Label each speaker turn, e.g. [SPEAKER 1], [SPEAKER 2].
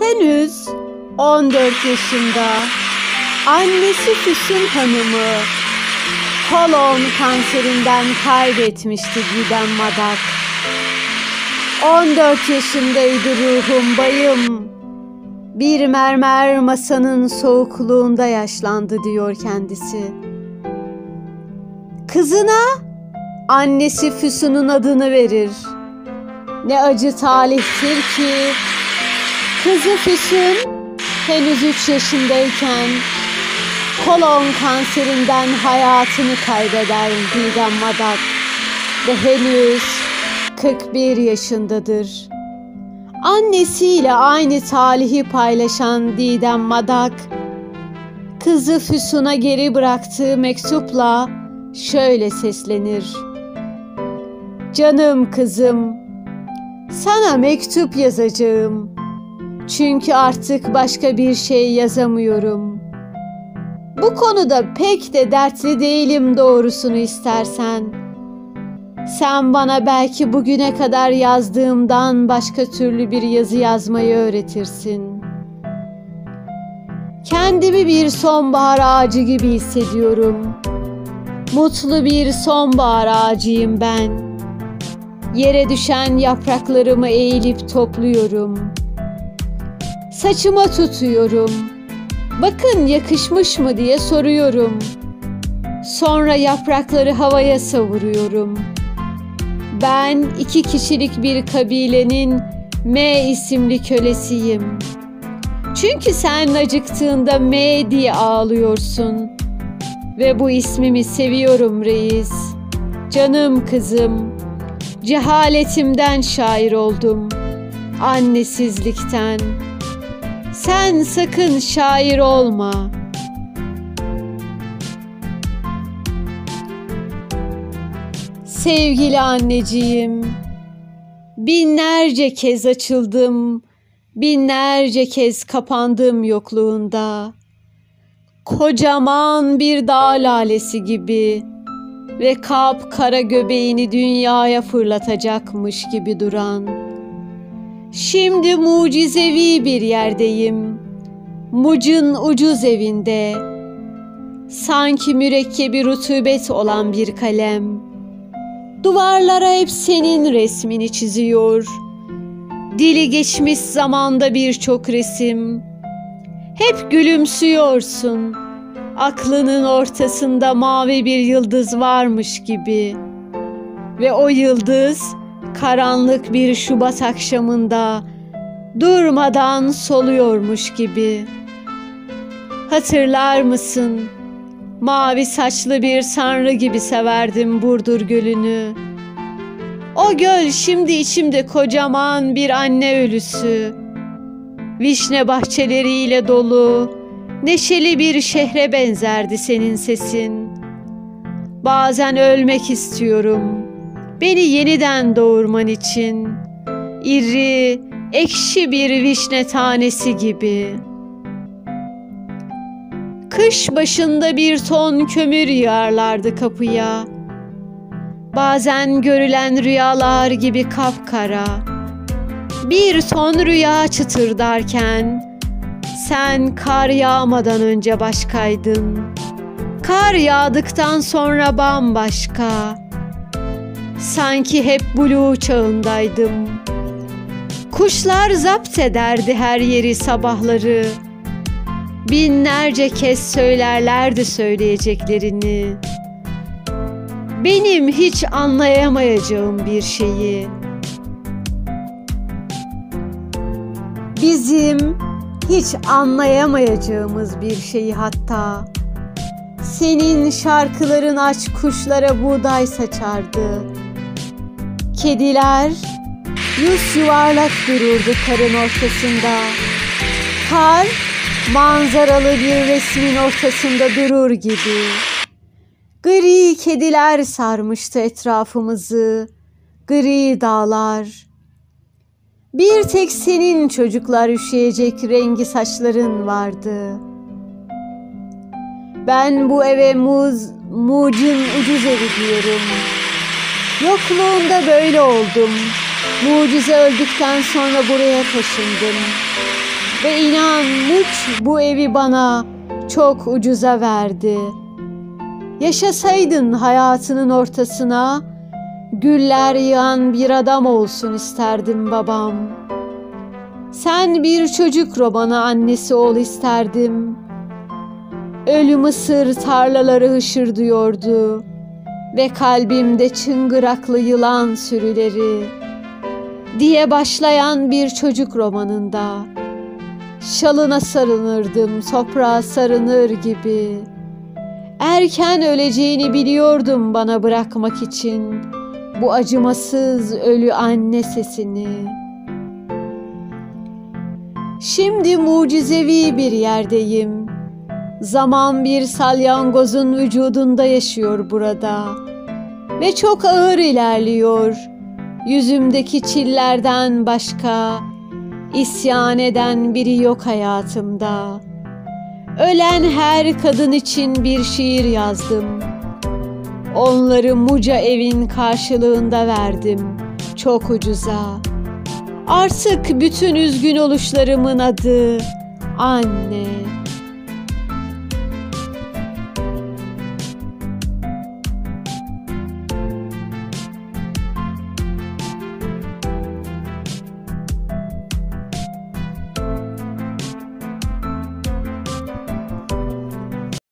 [SPEAKER 1] Henüz 14 yaşında annesi Füsun Hanım'ı kolon kanserinden kaybetmişti Didem Madak. 14 yaşındaydı ruhum bayım. Bir mermer masanın soğukluğunda yaşlandı diyor kendisi. Kızına annesi Füsun'un adını verir. Ne acı talihtir ki kızı Füsun henüz 3 yaşındayken kolon kanserinden hayatını kaybeder Didem Madak ve henüz 41 yaşındadır. Annesiyle aynı talihi paylaşan Didem Madak, kızı Füsun'a geri bıraktığı mektupla şöyle seslenir. Canım kızım, sana mektup yazacağım. Çünkü artık başka bir şey yazamıyorum. Bu konuda pek de dertli değilim doğrusunu istersen. Sen bana belki bugüne kadar yazdığımdan başka türlü bir yazı yazmayı öğretirsin. Kendimi bir sonbahar ağacı gibi hissediyorum. Mutlu bir sonbahar ağacıyım ben. Yere düşen yapraklarımı eğilip topluyorum. Saçıma tutuyorum. Bakın yakışmış mı diye soruyorum. Sonra yaprakları havaya savuruyorum. Ben 2 kişilik bir kabilenin M isimli kölesiyim. Çünkü sen acıktığında M diye ağlıyorsun. Ve bu ismimi seviyorum reis. Canım kızım, cehaletimden şair oldum. Annesizlikten. Sen sakın şair olma. Sevgili anneciğim, binlerce kez açıldım, binlerce kez kapandım yokluğunda. Kocaman bir dağ lalesi gibi ve kapkara göbeğini dünyaya fırlatacakmış gibi duran. Şimdi mucizevi bir yerdeyim, mucun ucuz evinde. Sanki mürekkebi rutubet olan bir kalem. Duvarlara hep senin resmini çiziyor. Dili geçmiş zamanda birçok resim. Hep gülümsüyorsun. Aklının ortasında mavi bir yıldız varmış gibi. Ve o yıldız karanlık bir Şubat akşamında durmadan soluyormuş gibi. Hatırlar mısın? Mavi saçlı bir sanrı gibi severdim Burdur Gölü'nü. O göl şimdi içimde kocaman bir anne ölüsü. Vişne bahçeleriyle dolu, neşeli bir şehre benzerdi senin sesin. Bazen ölmek istiyorum, beni yeniden doğurman için. İri, ekşi bir vişne tanesi gibi. Kış başında bir ton kömür yağarlardı kapıya. Bazen görülen rüyalar gibi kapkara. Bir ton rüya çıtırdarken sen kar yağmadan önce başkaydın. Kar yağdıktan sonra bambaşka. Sanki hep Blue çağındaydım. Kuşlar zapt ederdi her yeri sabahları. Binlerce kez söylerlerdi söyleyeceklerini. Benim hiç anlayamayacağım bir şeyi. Bizim hiç anlayamayacağımız bir şeyi hatta. Senin şarkıların aç kuşlara buğday saçardı. Kediler yüz yuvarlak dururdu karın ortasında. Kar manzaralı bir resmin ortasında durur gibi. Gri kediler sarmıştı etrafımızı, gri dağlar. Bir tek senin çocuklar üşüyecek rengi saçların vardı. Ben bu eve mucun ucuz evi diyorum. Yokluğunda böyle oldum. Mucize öldükten sonra buraya taşındım. Ve inan Muç bu evi bana çok ucuza verdi. Yaşasaydın hayatının ortasına, güller yığan bir adam olsun isterdim babam. Sen bir çocuk romanı annesi ol isterdim. Ölü mısır tarlaları hışırdıyordu ve kalbimde çıngıraklı yılan sürüleri diye başlayan bir çocuk romanında şalına sarınırdım toprağa sarınır gibi. Erken öleceğini biliyordum bana bırakmak için bu acımasız ölü anne sesini. Şimdi mucizevi bir yerdeyim. Zaman bir salyangozun vücudunda yaşıyor burada ve çok ağır ilerliyor. Yüzümdeki çillerden başka isyan eden biri yok hayatımda. Ölen her kadın için bir şiir yazdım. Onları Muca evin karşılığında verdim çok ucuza. Artık bütün üzgün oluşlarımın adı anne.